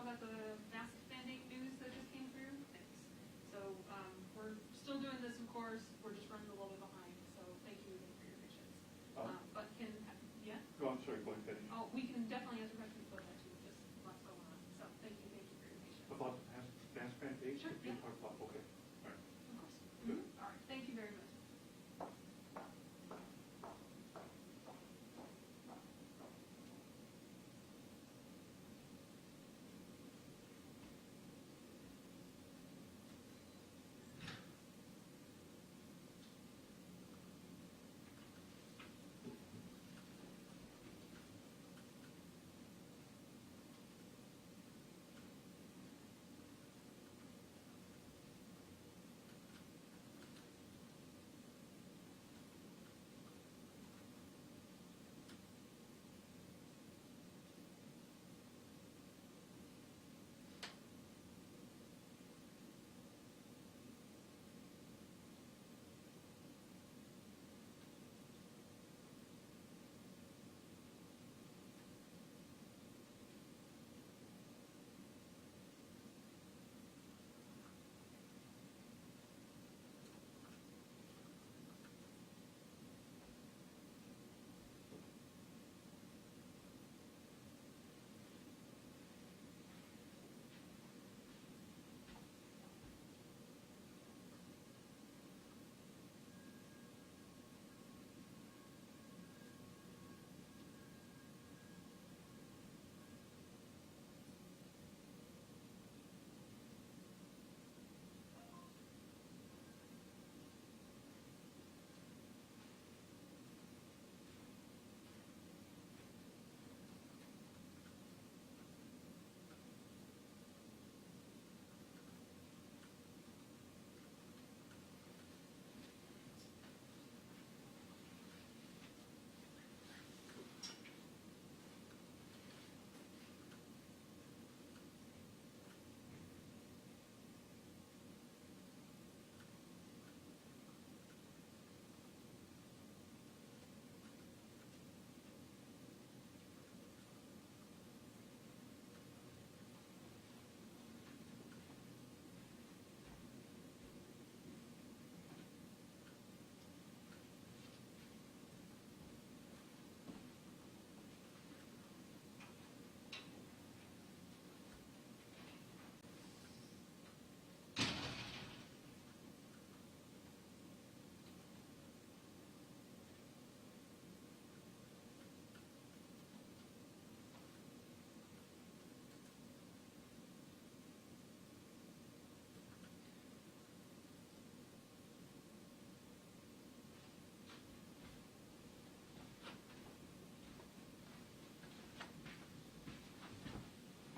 about the mask mandate news that just came through? Thanks. So we're still doing this, of course. We're just running a little bit behind. So thank you again for your patience. But yeah? Go on, sorry, go ahead. Oh, we can definitely answer questions about that too. Just lots going on. So thank you for your patience. About mask mandate? Sure, You yeah. talk about, okay. All right. Of course. All right. Thank you very much.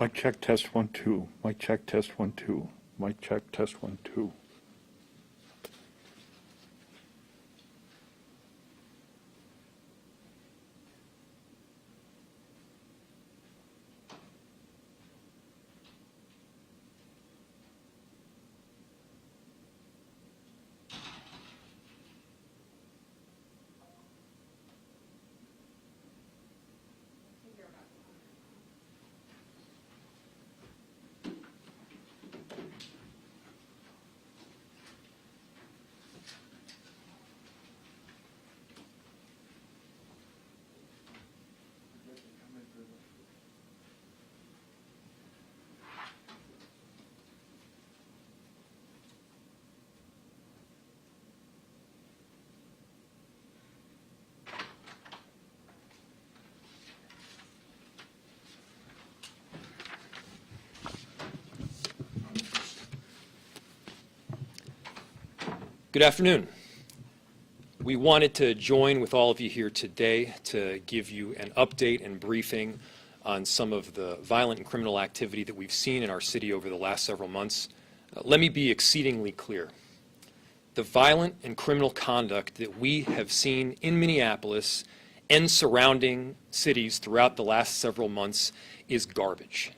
Mic check, test 1, 2. Mic check, test 1, 2. Mic check, test 1, 2. Good afternoon. We wanted to join with all of you here today to give you an update and briefing on some of the violent and criminal activity that we've seen in our city over the last several months. Let me be exceedingly clear. The violent and criminal conduct that we have seen in Minneapolis and surrounding cities throughout the last several months is garbage.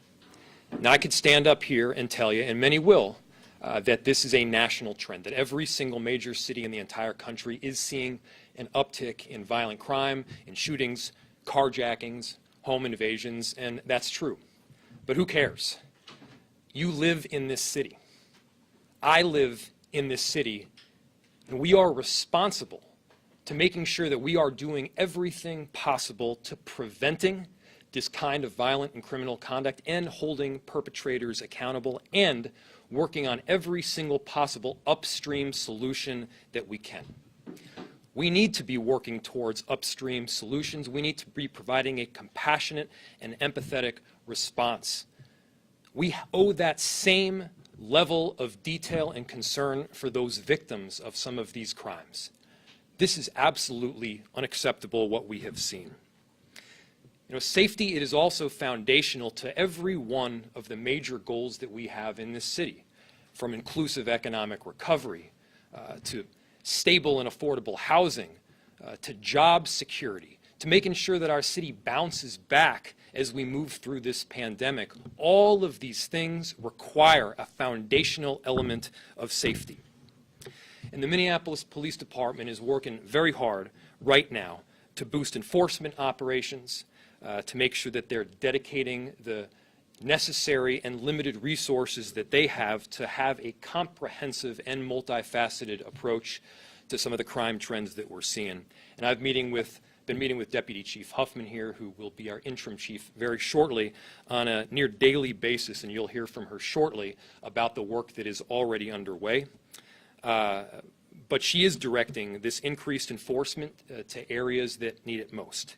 Now, I could stand up here and tell you, and many will, that this is a national trend, that every single major city in the entire country is seeing an uptick in violent crime, in shootings, carjackings, home invasions, and that's true. But who cares? You live in this city. I live in this city, and we are responsible to making sure that we are doing everything possible to preventing this kind of violent and criminal conduct and holding perpetrators accountable and working on every single possible upstream solution that we can. We need to be working towards upstream solutions. We need to be providing a compassionate and empathetic response. We owe that same level of detail and concern for those victims of some of these crimes. This is absolutely unacceptable, what we have seen. You know, safety, it is also foundational to every one of the major goals that we have in this city, from inclusive economic recovery to stable and affordable housing to job security, to making sure that our city bounces back as we move through this pandemic. All of these things require a foundational element of safety. And the Minneapolis Police Department is working very hard right now to boost enforcement operations, to make sure that they're dedicating the necessary and limited resources that they have to have a comprehensive and multifaceted approach to some of the crime trends that we're seeing. And I've been meeting with Deputy Chief Huffman here, who will be our interim chief very shortly, on a near daily basis, and you'll hear from her shortly about the work that is already underway. But she is directing this increased enforcement to areas that need it most.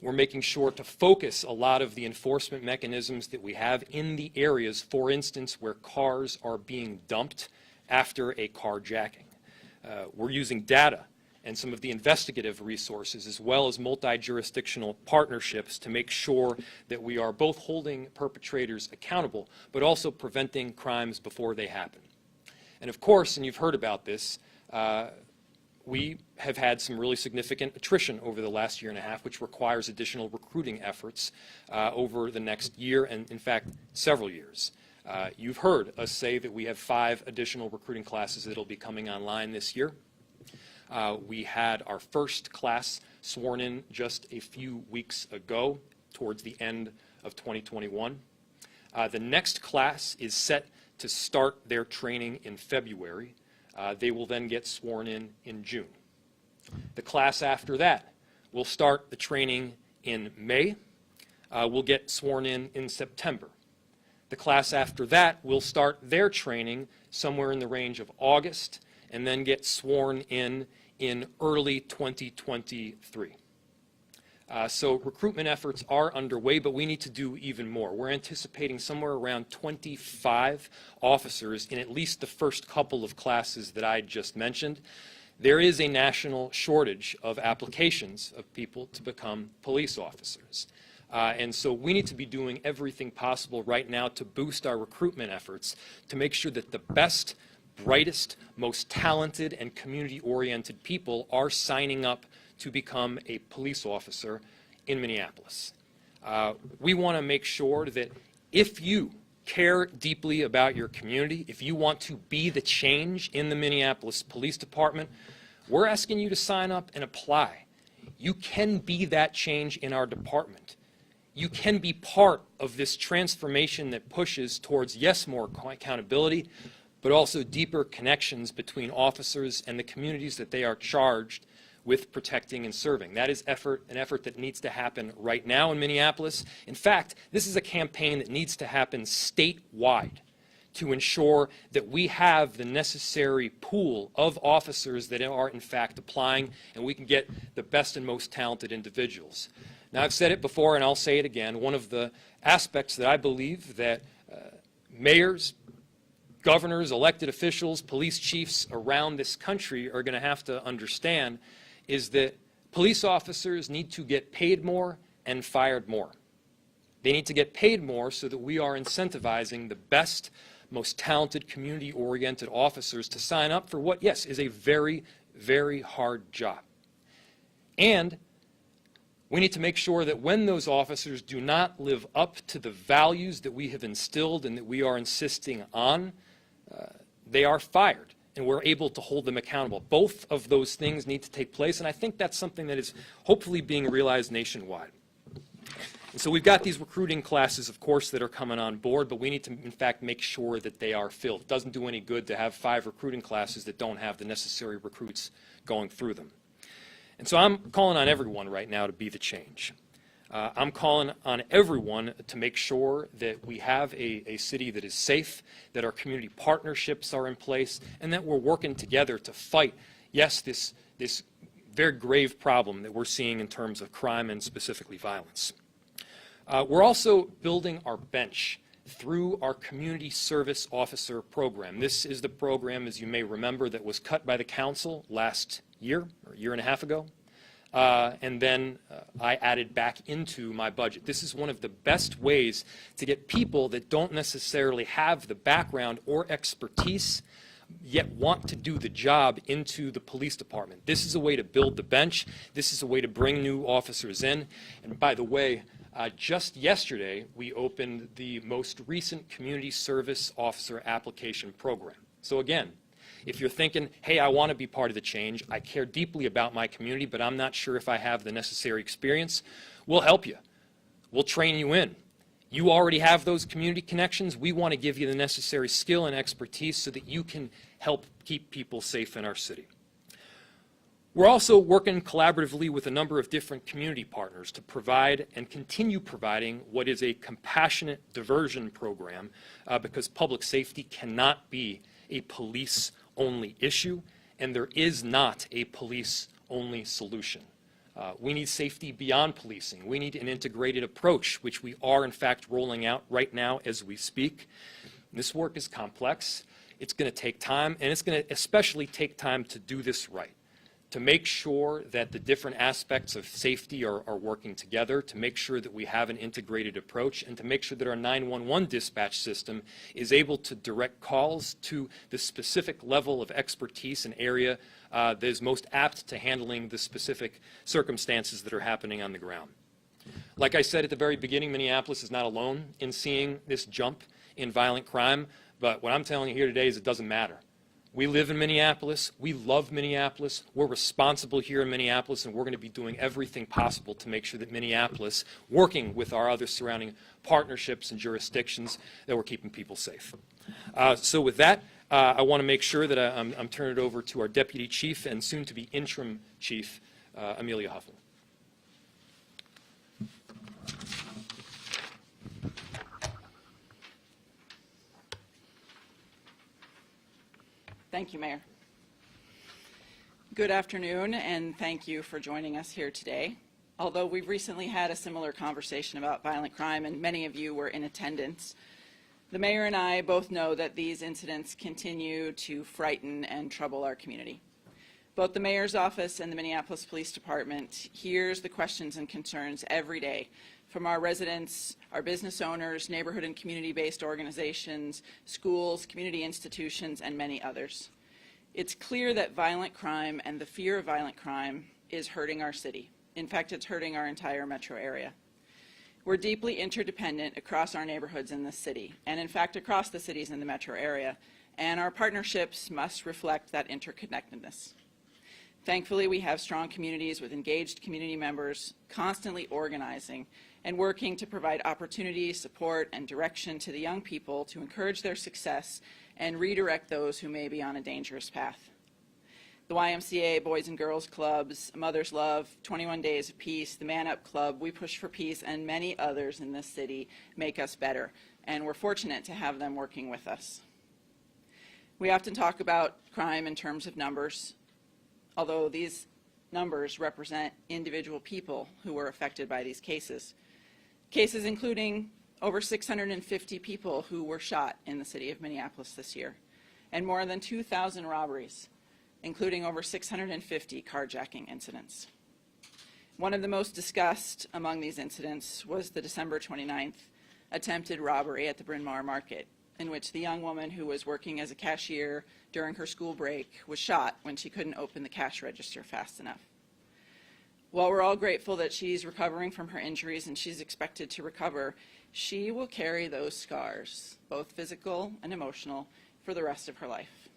We're making sure to focus a lot of the enforcement mechanisms that we have in the areas, for instance, where cars are being dumped after a carjacking. We're using data and some of the investigative resources, as well as multi-jurisdictional partnerships, to make sure that we are both holding perpetrators accountable, but also preventing crimes before they happen. And of course, and you've heard about this, we have had some really significant attrition over the last year and a half, which requires additional recruiting efforts over the next year and, in fact, several years. You've heard us say that we have 5 additional recruiting classes that will be coming online this year. We had our first class sworn in just a few weeks ago, towards the end of 2021. The next class is set to start their training in February. They will then get sworn in June. The class after that will start the training in May. Will get sworn in September. The class after that will start their training somewhere in the range of August and then get sworn in early 2023. So recruitment efforts are underway, but we need to do even more. We're anticipating somewhere around 25 officers in at least the first couple of classes that I just mentioned. There is a national shortage of applications of people to become police officers. And so we need to be doing everything possible right now to boost our recruitment efforts to make sure that the best, brightest, most talented, and community-oriented people are signing up to become a police officer in Minneapolis. We want to make sure that if you care deeply about your community, if you want to be the change in the Minneapolis Police Department, we're asking you to sign up and apply. You can be that change in our department. You can be part of this transformation that pushes towards, yes, more accountability, but also deeper connections between officers and the communities that they are charged with protecting and serving. That is an effort that needs to happen right now in Minneapolis. In fact, this is a campaign that needs to happen statewide to ensure that we have the necessary pool of officers that are in fact applying, and we can get the best and most talented individuals. Now, I've said it before and I'll say it again, one of the aspects that I believe that mayors, governors, elected officials, police chiefs around this country are going to have to understand is that police officers need to get paid more and fired more. They need to get paid more so that we are incentivizing the best, most talented, community-oriented officers to sign up for what, yes, is a very, very hard job. And we need to make sure that when those officers do not live up to the values that we have instilled and that we are insisting on, they are fired, and we're able to hold them accountable. Both of those things need to take place, and I think that's something that is hopefully being realized nationwide. And so we've got these recruiting classes, of course, that are coming on board, but we need to, in fact, make sure that they are filled. It doesn't do any good to have 5 recruiting classes that don't have the necessary recruits going through them. And so I'm calling on everyone right now to be the change. I'm calling on everyone to make sure that we have a city that is safe, that our community partnerships are in place, and that we're working together to fight, yes, this very grave problem that we're seeing in terms of crime and specifically violence. We're also building our bench through our Community Service Officer program. This is the program, as you may remember, that was cut by the council last year, or a year and a half ago. And then I added back into my budget. This is one of the best ways to get people that don't necessarily have the background or expertise yet want to do the job into the police department. This is a way to build the bench. This is a way to bring new officers in. And by the way, just yesterday, we opened the most recent Community Service Officer application program. So again, if you're thinking, hey, I want to be part of the change, I care deeply about my community, but I'm not sure if I have the necessary experience, we'll help you. We'll train you in. You already have those community connections. We want to give you the necessary skill and expertise so that you can help keep people safe in our city. We're also working collaboratively with a number of different community partners to provide and continue providing what is a compassionate diversion program because public safety cannot be a police-only issue, and there is not a police-only solution. We need safety beyond policing. We need an integrated approach, which we are, in fact, rolling out right now as we speak. This work is complex. It's going to take time, and it's going to especially take time to do this right, to make sure that the different aspects of safety are working together, to make sure that we have an integrated approach, and to make sure that our 911 dispatch system is able to direct calls to the specific level of expertise and area that is most apt to handling the specific circumstances that are happening on the ground. Like I said at the very beginning, Minneapolis is not alone in seeing this jump in violent crime, but what I'm telling you here today is it doesn't matter. We live in Minneapolis. We love Minneapolis. We're responsible here in Minneapolis, and we're going to be doing everything possible to make sure that Minneapolis, working with our other surrounding partnerships and jurisdictions, that we're keeping people safe. So with that, I want to make sure that I'm turning it over to our Deputy Chief and soon-to-be Interim Chief, Amelia Huffman. Thank you, Mayor. Good afternoon, and thank you for joining us here today. Although we've recently had a similar conversation about violent crime, and many of you were in attendance, the Mayor and I both know that these incidents continue to frighten and trouble our community. Both the Mayor's office and the Minneapolis Police Department hears the questions and concerns every day from our residents, our business owners, neighborhood and community-based organizations, schools, community institutions, and many others. It's clear that violent crime and the fear of violent crime is hurting our city. In fact, it's hurting our entire metro area. We're deeply interdependent across our neighborhoods in this city, and in fact across the cities in the metro area, and our partnerships must reflect that interconnectedness. Thankfully, we have strong communities with engaged community members constantly organizing and working to provide opportunity, support, and direction to the young people to encourage their success and redirect those who may be on a dangerous path. The YMCA, Boys and Girls Clubs, Mother's Love, 21 Days of Peace, the Man Up Club, We Push for Peace, and many others in this city make us better, and we're fortunate to have them working with us. We often talk about crime in terms of numbers, although these numbers represent individual people who were affected by these cases. Cases including over 650 people who were shot in the city of Minneapolis this year, and more than 2,000 robberies, including over 650 carjacking incidents. One of the most discussed among these incidents was the December 29th attempted robbery at the Bryn Mawr Market, in which the young woman who was working as a cashier during her school break was shot when she couldn't open the cash register fast enough. While we're all grateful that she's recovering from her injuries and she's expected to recover, she will carry those scars, both physical and emotional, for the rest of her life.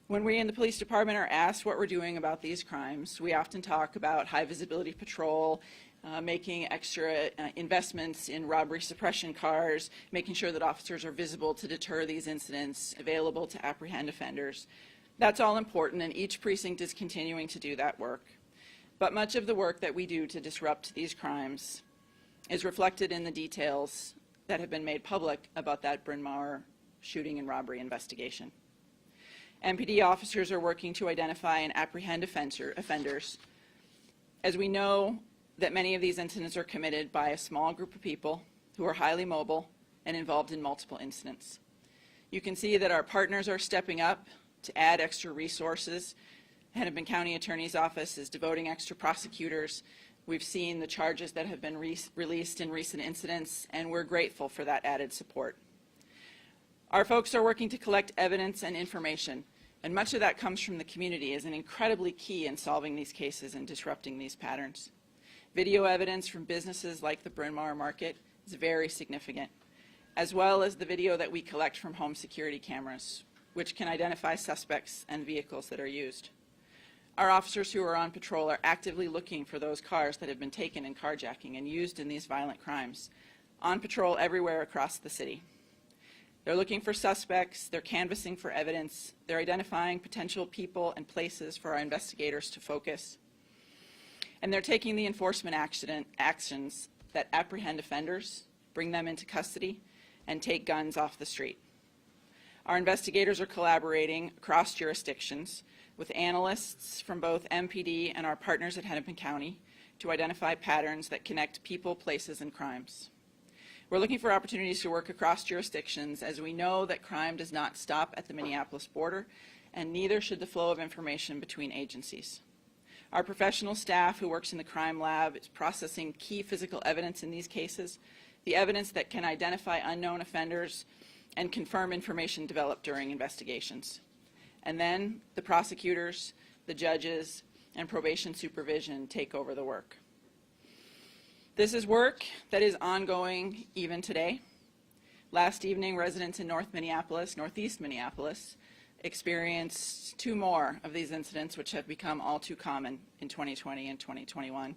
When we in the police department are asked what we're doing about these crimes, we often talk about high visibility patrol, making extra investments in robbery suppression cars, making sure that officers are visible to deter these incidents, available to apprehend offenders. That's all important, and each precinct is continuing to do that work. But much of the work that we do to disrupt these crimes is reflected in the details that have been made public about that Bryn Mawr shooting and robbery investigation. MPD officers are working to identify and apprehend offenders, as we know that many of these incidents are committed by a small group of people who are highly mobile and involved in multiple incidents. You can see that our partners are stepping up to add extra resources. Hennepin County Attorney's Office is devoting extra prosecutors. We've seen the charges that have been released in recent incidents, and we're grateful for that added support. Our folks are working to collect evidence and information, and much of that comes from the community as an incredibly key in solving these cases and disrupting these patterns. Video evidence from businesses like the Bryn Mawr Market is very significant, as well as the video that we collect from home security cameras, which can identify suspects and vehicles that are used. Our officers who are on patrol are actively looking for those cars that have been taken in carjacking and used in these violent crimes, on patrol everywhere across the city. They're looking for suspects, they're canvassing for evidence, they're identifying potential people and places for our investigators to focus, and they're taking the enforcement actions that apprehend offenders, bring them into custody, and take guns off the street. Our investigators are collaborating across jurisdictions with analysts from both MPD and our partners at Hennepin County to identify patterns that connect people, places, and crimes. We're looking for opportunities to work across jurisdictions, as we know that crime does not stop at the Minneapolis border, and neither should the flow of information between agencies. Our professional staff who works in the crime lab is processing key physical evidence in these cases, the evidence that can identify unknown offenders and confirm information developed during investigations. And then the prosecutors, the judges, and probation supervision take over the work. This is work that is ongoing even today. Last evening, residents in northeast Minneapolis, experienced 2 more of these incidents, which have become all too common in 2020 and 2021.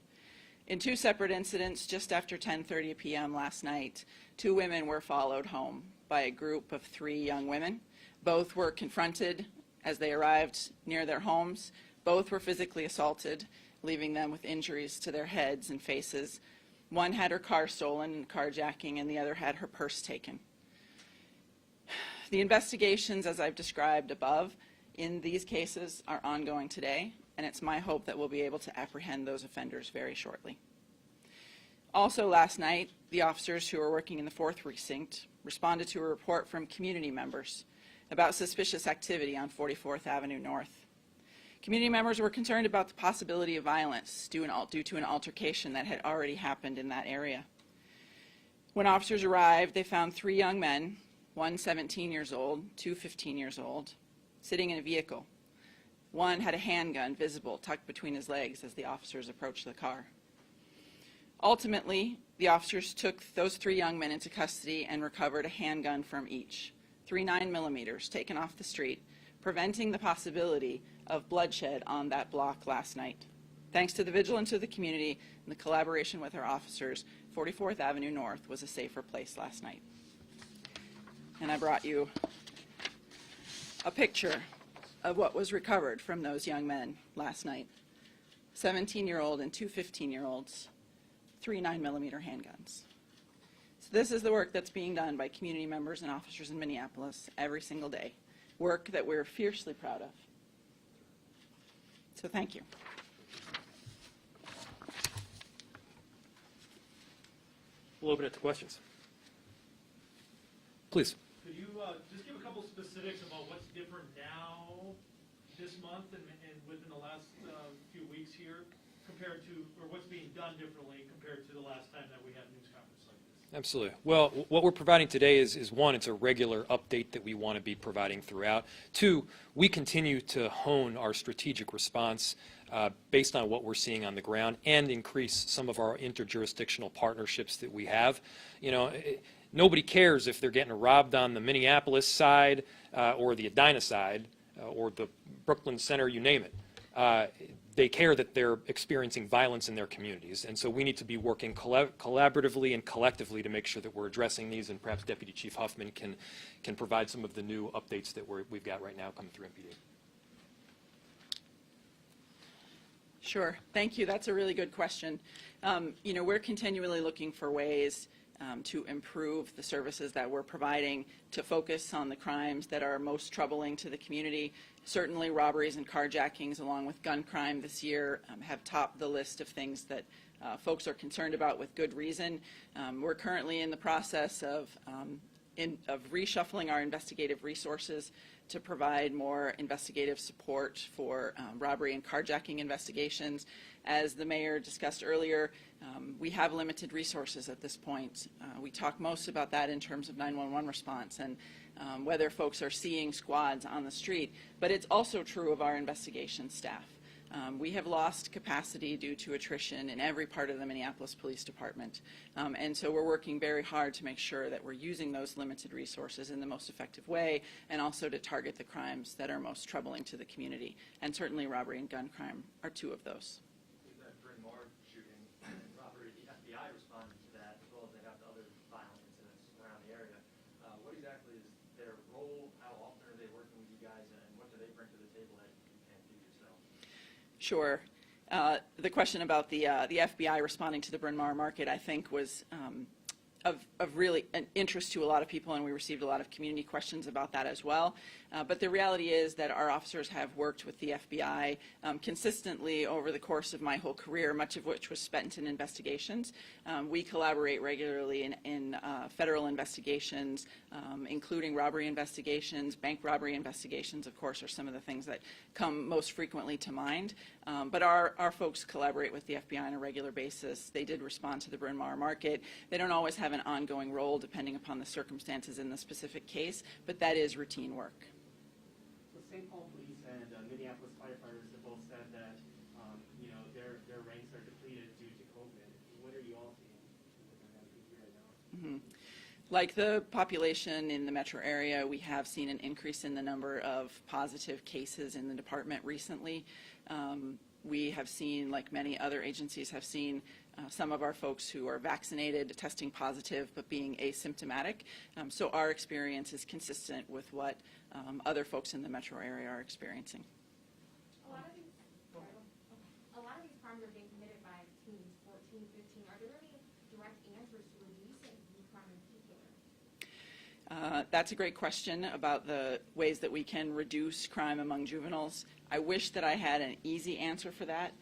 In 2 separate incidents, just after 10:30 p.m. last night, 2 women were followed home by a group of 3 young women. Both were confronted as they arrived near their homes. Both were physically assaulted, leaving them with injuries to their heads and faces. One had her car stolen in carjacking, and the other had her purse taken. The investigations, as I've described above, in these cases are ongoing today, and it's my hope that we'll be able to apprehend those offenders very shortly. Also last night, the officers who are working in the 4th Precinct responded to a report from community members about suspicious activity on 44th Avenue North. Community members were concerned about the possibility of violence due to an altercation that had already happened in that area. When officers arrived, they found 3 young men, one 17 years old, 2 15 years old, sitting in a vehicle. One had a handgun visible tucked between his legs as the officers approached the car. Ultimately, the officers took those 3 young men into custody and recovered a handgun from each, 3 9mm taken off the street, preventing the possibility of bloodshed on that block last night. Thanks to the vigilance of the community and the collaboration with our officers, 44th Avenue North was a safer place last night. And I brought you a picture of what was recovered from those young men last night. 17-year-old and 2 15-year-olds, 3 9mm handguns. So this is the work that's being done by community members and officers in Minneapolis every single day. Work that we're fiercely proud of. So thank you. We'll open it to questions. Please. Could you just give a couple specifics about what's different now, this month, and within the last few weeks here, compared to, or what's being done differently compared to the last time that we had a news conference like this? Absolutely. Well, what we're providing today is 1, it's a regular update that we want to be providing throughout. 2, we continue to hone our strategic response based on what we're seeing on the ground and increase some of our interjurisdictional partnerships that we have. You know, nobody cares if they're getting robbed on the Minneapolis side or the Edina side or the Brooklyn Center, you name it. they care that they're experiencing violence in their communities. And so we need to be working collaboratively and collectively to make sure that we're addressing these, and perhaps Deputy Chief Huffman can provide some of the new updates that we've got right now coming through MPD. Sure, thank you. That's a really good question. You know, we're continually looking for ways to improve the services that we're providing, to focus on the crimes that are most troubling to the community. Certainly robberies and carjackings, along with gun crime this year, have topped the list of things that folks are concerned about with good reason. We're currently in the process of reshuffling our investigative resources to provide more investigative support for robbery and carjacking investigations. As the mayor discussed earlier, we have limited resources at this point. We talk most about that in terms of 911 response and whether folks are seeing squads on the street, but it's also true of our investigation staff. We have lost capacity due to attrition in every part of the Minneapolis Police Department. And so we're working very hard to make sure that we're using those limited resources in the most effective way, and also to target the crimes that are most troubling to the community. And certainly robbery and gun crime are two of those. With that Bryn Mawr shooting and robbery, the FBI responded to that, as well as they have to other violent incidents around the area. What exactly is their role? How often are they working with you guys, and what do they bring to the table that you can't do yourself? Sure. The question about the FBI responding to the Bryn Mawr market, I think, was of really an interest to a lot of people, and we received a lot of community questions about that as well. But the reality is that our officers have worked with the FBI consistently over the course of my whole career, much of which was spent in investigations. We collaborate regularly in federal investigations, including robbery investigations. Bank robbery investigations, of course, are some of the things that come most frequently to mind. But our folks collaborate with the FBI on a regular basis. They did respond to the Bryn Mawr market. They don't always have an ongoing role depending upon the circumstances in the specific case, but that is routine work. So St. Paul Police and Minneapolis firefighters have both said that you know, their ranks are depleted due to COVID. What are you all seeing within MPD right now? Mm-hmm. Like the population in the metro area, we have seen an increase in the number of positive cases in the department recently. We have seen, like many other agencies have seen, some of our folks who are vaccinated testing positive but being asymptomatic. So our experience is consistent with what other folks in the metro area are experiencing. A lot of these crimes are being committed by teens, 14, 15. Are there any direct answers to reducing youth crime in particular? That's a great question about the ways that we can reduce crime among juveniles. I wish that I had an easy answer for that.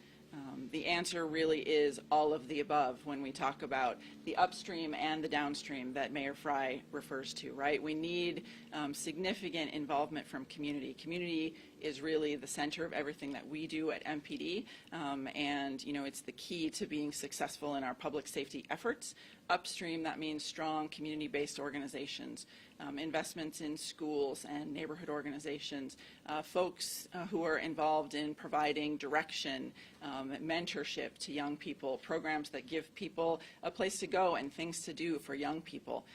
The answer really is all of the above when we talk about the upstream and the downstream that Mayor Frey refers to, right? We need significant involvement from community. Community is really the center of everything that we do at MPD, and you know, it's the key to being successful in our public safety efforts. Upstream, that means strong community-based organizations, investments in schools and neighborhood organizations, folks who are involved in providing direction, mentorship to young people, programs that give people a place to go and things to do for young people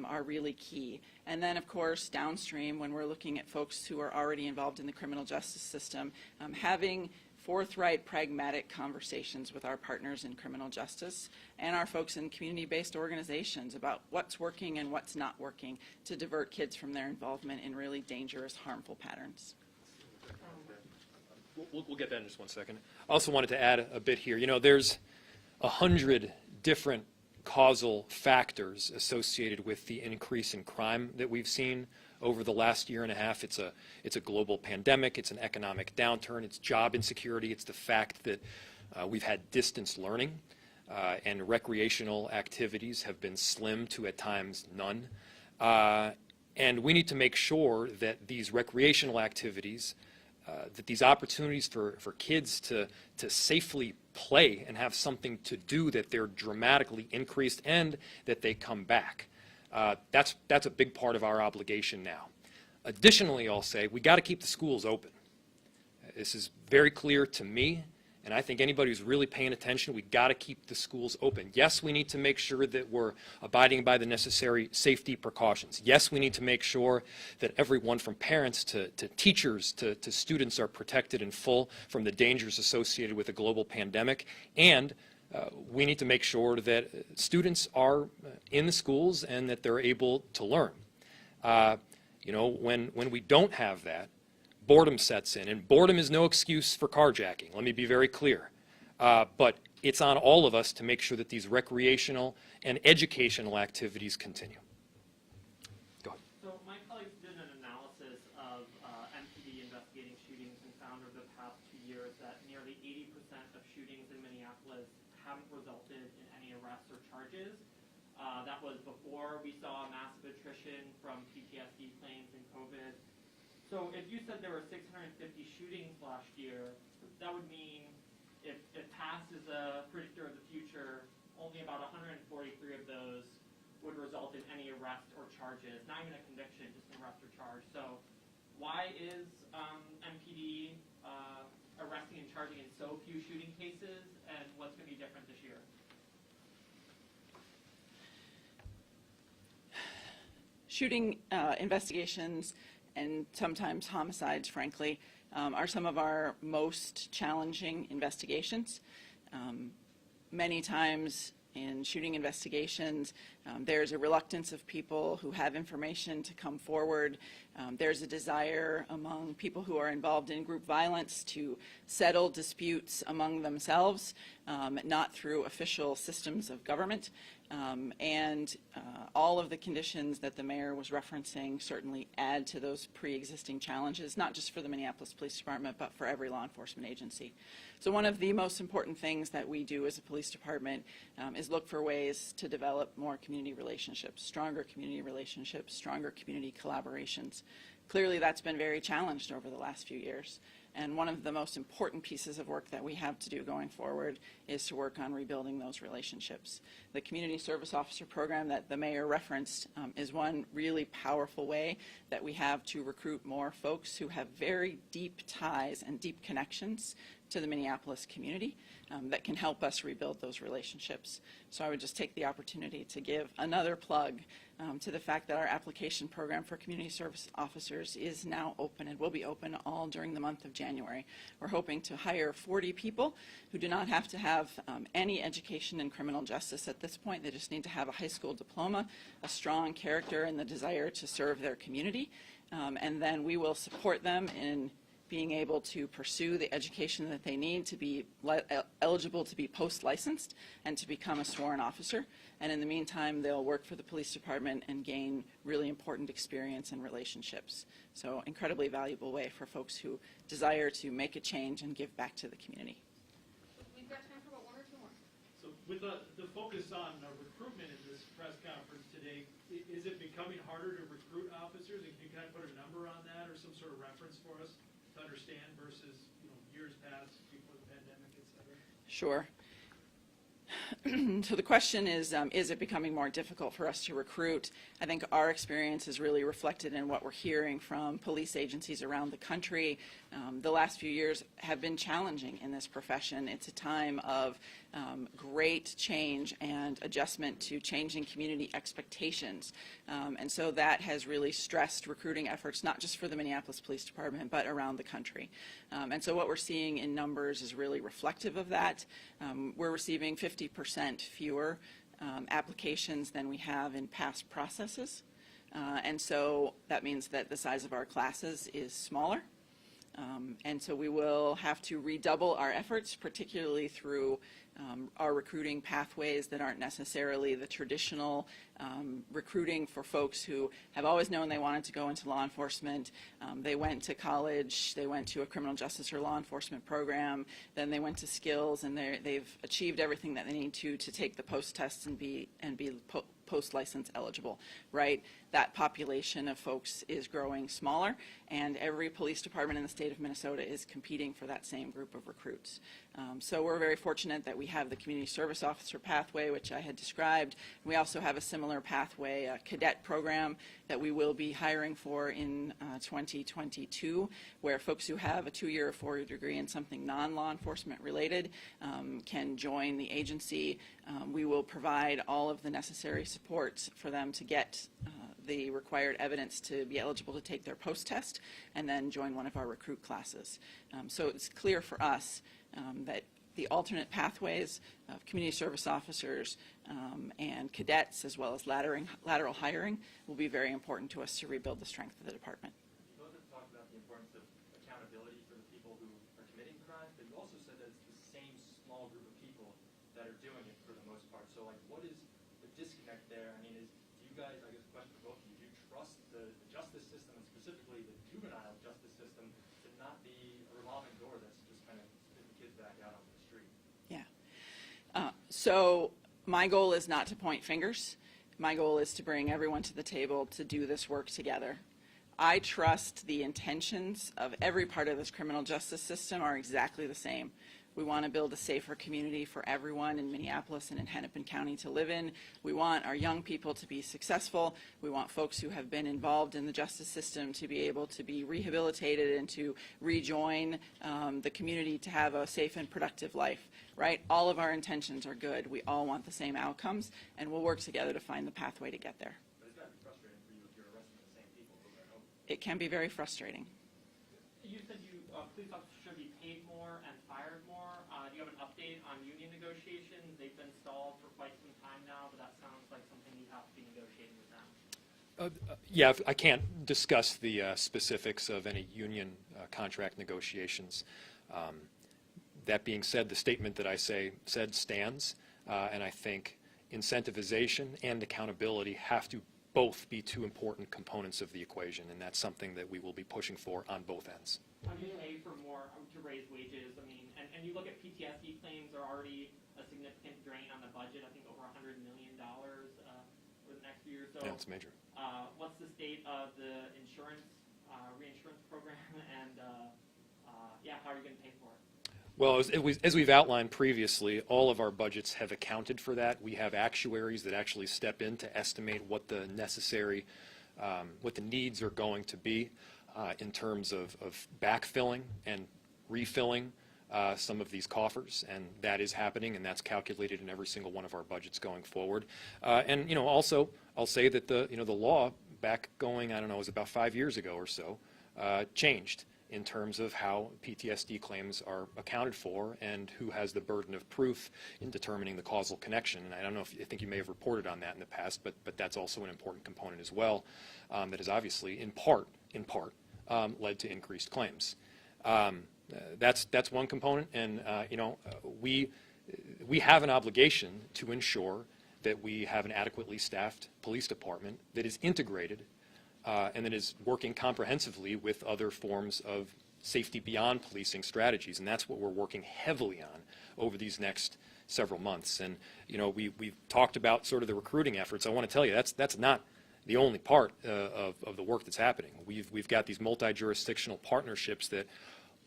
are really key. And then, of course, downstream, when we're looking at folks who are already involved in the criminal justice system, having forthright, pragmatic conversations with our partners in criminal justice and our folks in community-based organizations about what's working and what's not working to divert kids from their involvement in really dangerous, harmful patterns. We'll get that in just one second. I also wanted to add a bit here. You know, there's 100 different causal factors associated with the increase in crime that we've seen over the last year and a half. It's a global pandemic, it's an economic downturn, it's job insecurity, it's the fact that we've had distance learning and recreational activities have been slim to at times none. And we need to make sure that these recreational activities, that these opportunities for kids to safely play and have something to do, that they're dramatically increased and that they come back. That's a big part of our obligation now. Additionally, I'll say we got to keep the schools open. This is very clear to me And I think anybody who's really paying attention, we've got to keep the schools open. Yes, we need to make sure that we're abiding by the necessary safety precautions. Yes, we need to make sure that everyone from parents to teachers to students are protected in full from the dangers associated with a global pandemic. And we need to make sure that students are in the schools and that they're able to learn. You know, when we don't have that, boredom sets in, and boredom is no excuse for carjacking. Let me be very clear. But it's on all of us to make sure that these recreational and educational activities continue. Go ahead. So my colleagues did an analysis of MPD investigating shootings and found over the past 2 years that nearly 80% of shootings in Minneapolis haven't resulted in any arrests or charges. That was before we saw massive attrition from PTSD claims and COVID. So if you said there were 650 shootings last year, that would mean if past is a predictor of the future, only about 143 of those would result in any arrest or charges, not even a conviction, just an arrest or charge. So why is MPD arresting and charging in so few shooting cases, and what's going to be different this year? Shooting investigations and sometimes homicides, frankly, are some of our most challenging investigations. Many times in shooting investigations, there's a reluctance of people who have information to come forward. There's a desire among people who are involved in group violence to settle disputes among themselves, not through official systems of government. All of the conditions that the mayor was referencing certainly add to those pre-existing challenges, not just for the Minneapolis Police Department, but for every law enforcement agency. So one of the most important things that we do as a police department is look for ways to develop more community relationships, stronger community collaborations. Clearly that's been very challenged over the last few years. And one of the most important pieces of work that we have to do going forward is to work on rebuilding those relationships. The Community Service Officer program that the mayor referenced is one really powerful way that we have to recruit more folks who have very deep ties and deep connections to the Minneapolis community that can help us rebuild those relationships. So I would just take the opportunity to give another plug to the fact that our application program for community service officers is now open and will be open all during the month of January. We're hoping to hire 40 people who do not have to have any education in criminal justice at this point. They just need to have a high school diploma, a strong character, and the desire to serve their community. And then we will support them in being able to pursue the education that they need to be eligible to be post-licensed and to become a sworn officer. And in the meantime, they'll work for the police department and gain really important experience and relationships. So incredibly valuable way for folks who desire to make a change and give back to the community. We've got time for about one or two more. So with the focus on recruitment in this press conference today, is it becoming harder to recruit officers? And can you kind of put a number on that or some sort of reference for us to understand versus years past before the pandemic, et cetera? Sure. So the question is it becoming more difficult for us to recruit? I think our experience is really reflected in what we're hearing from police agencies around the country. The last few years have been challenging in this profession. It's a time of great change and adjustment to changing community expectations. And so that has really stressed recruiting efforts, not just for the Minneapolis Police Department, but around the country. And so what we're seeing in numbers is really reflective of that. We're receiving 50% fewer applications than we have in past processes. And so that means that the size of our classes is smaller. And so we will have to redouble our efforts, particularly through our recruiting pathways that aren't necessarily the traditional recruiting for folks who have always known they wanted to go into law enforcement. They went to college, they went to a criminal justice or law enforcement program, then they went to skills, and they've achieved everything that they need to take the post tests and be post-license eligible, right? That population of folks is growing smaller, and every police department in the state of Minnesota is competing for that same group of recruits. So we're very fortunate that we have the community service officer pathway, which I had described. We also have a similar pathway, a cadet program that we will be hiring for in 2022, where folks who have a 2-year or 4-year degree in something non-law enforcement related can join the agency. We will provide all of the necessary supports for them to get the required evidence to be eligible to take their post-test and then join one of our recruit classes. So it's clear for us that the alternate pathways of community service officers and cadets, as well as lateral hiring, will be very important to us to rebuild the strength of the department. You both have talked about the importance of accountability for the people who are committing crime, but you also said that it's the same small group of people that are doing it for the most part. So, like, what is the disconnect there? I mean, do you guys, I guess, question for both of you, do you trust the justice system, and specifically the juvenile justice system, to not be a revolving door that's just kind of spitting kids back out onto the street? Yeah. So my goal is not to point fingers. My goal is to bring everyone to the table to do this work together. I trust the intentions of every part of this criminal justice system are exactly the same. We want to build a safer community for everyone in Minneapolis and in Hennepin County to live in. We want our young people to be successful. We want folks who have been involved in the justice system to be able to be rehabilitated and to rejoin the community to have a safe and productive life, right? All of our intentions are good. We all want the same outcomes, and we'll work together to find the pathway to get there. But it's got to be frustrating for you if you're arresting the same people over and over. It can be very frustrating. You said police officers should be paid more and fired more. Do you have an update on union negotiations? They've been stalled for quite some time now, but that sounds like something you have to be negotiating with them. Yeah, I can't discuss the specifics of any union contract negotiations. That being said, the statement that I said stands, and I think incentivization and accountability have to both be two important components of the equation, and that's something that we will be pushing for on both ends. How do you pay for more to raise wages? I mean, and you look at PTSD claims are already a significant drain on the budget. I think over $100 million for the next few years. So, Yeah, it's major. What's the state of the insurance, reinsurance program, and yeah, how are you going to pay for it? Well, as we've outlined previously, all of our budgets have accounted for that. We have actuaries that actually step in to estimate what the necessary, what the needs are going to be in terms of backfilling and refilling some of these coffers, and that is happening, and that's calculated in every single one of our budgets going forward. And you know, also, I'll say that the law back going, I don't know, it was about 5 years ago or so, changed in terms of how PTSD claims are accounted for and who has the burden of proof in determining the causal connection. And I don't know if I think you may have reported on that in the past, but that's also an important component as well. That has obviously, in part, led to increased claims. That's one component, and we have an obligation to ensure that we have an adequately staffed police department that is integrated and that is working comprehensively with other forms of safety beyond policing strategies, and that's what we're working heavily on over these next several months. And we've talked about sort of the recruiting efforts. I want to tell you that's not the only part of the work that's happening. We've got these multi-jurisdictional partnerships that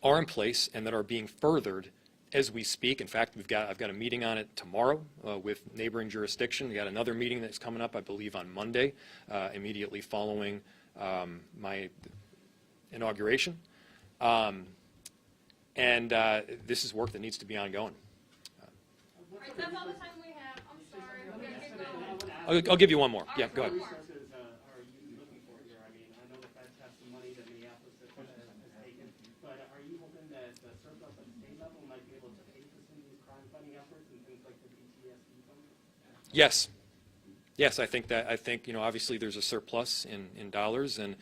are in place and that are being furthered as we speak. In fact, I've got a meeting on it tomorrow with neighboring jurisdiction. We got another meeting that's coming up, I believe, on Monday, immediately following my inauguration. And this is work that needs to be ongoing. All right, that's all the time we have. I'm sorry. We gotta get going. I'll give you one more. Yeah, go ahead. Resources are you looking for here? I mean, I know the feds have some money that Minneapolis has taken, but are you hoping that the surplus at the state level might be able to pay for some of these crime fighting efforts and things like the PTSD fund? Yes. Yes, I think obviously there's a surplus in dollars, and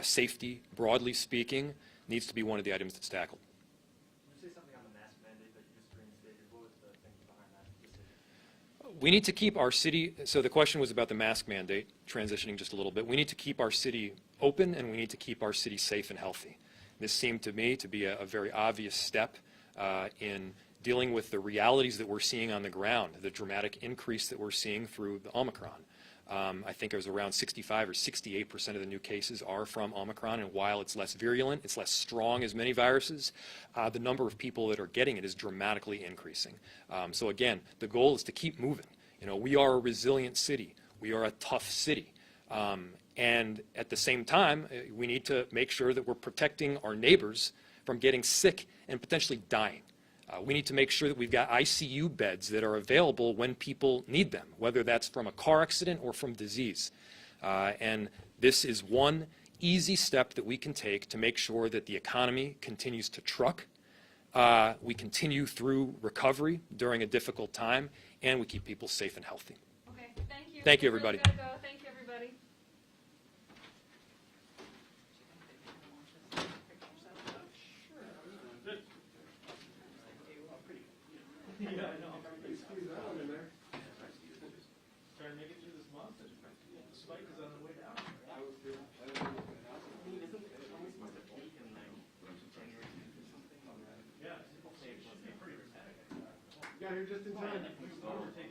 safety, broadly speaking, needs to be one of the items that's tackled. Can you say something on the mask mandate that you just reinstated? What was the thinking behind that decision? We need to keep our city, so the question was about the mask mandate, transitioning just a little bit. We need to keep our city open, and we need to keep our city safe and healthy. This seemed to me to be a very obvious step in dealing with the realities that we're seeing on the ground, the dramatic increase that we're seeing through the Omicron. I think it was around 65 or 68% of the new cases are from Omicron, and while it's less virulent, it's less strong as many viruses, the number of people that are getting it is dramatically increasing. So again, the goal is to keep moving. You know, we are a resilient city. We are a tough city. And at the same time, we need to make sure that we're protecting our neighbors from getting sick and potentially dying. We need to make sure that we've got ICU beds that are available when people need them, whether that's from a car accident or from disease. And this is one easy step that we can take to make sure that the economy continues to truck, we continue through recovery during a difficult time, and we keep people safe and healthy. Okay, thank you. Thank you, We really everybody. gotta go. Thank you, everybody. Yeah, I know. Trying to make it through this month, and the spike is on the way down. Yeah, it's pretty dramatic. Got here just in time. Overtaking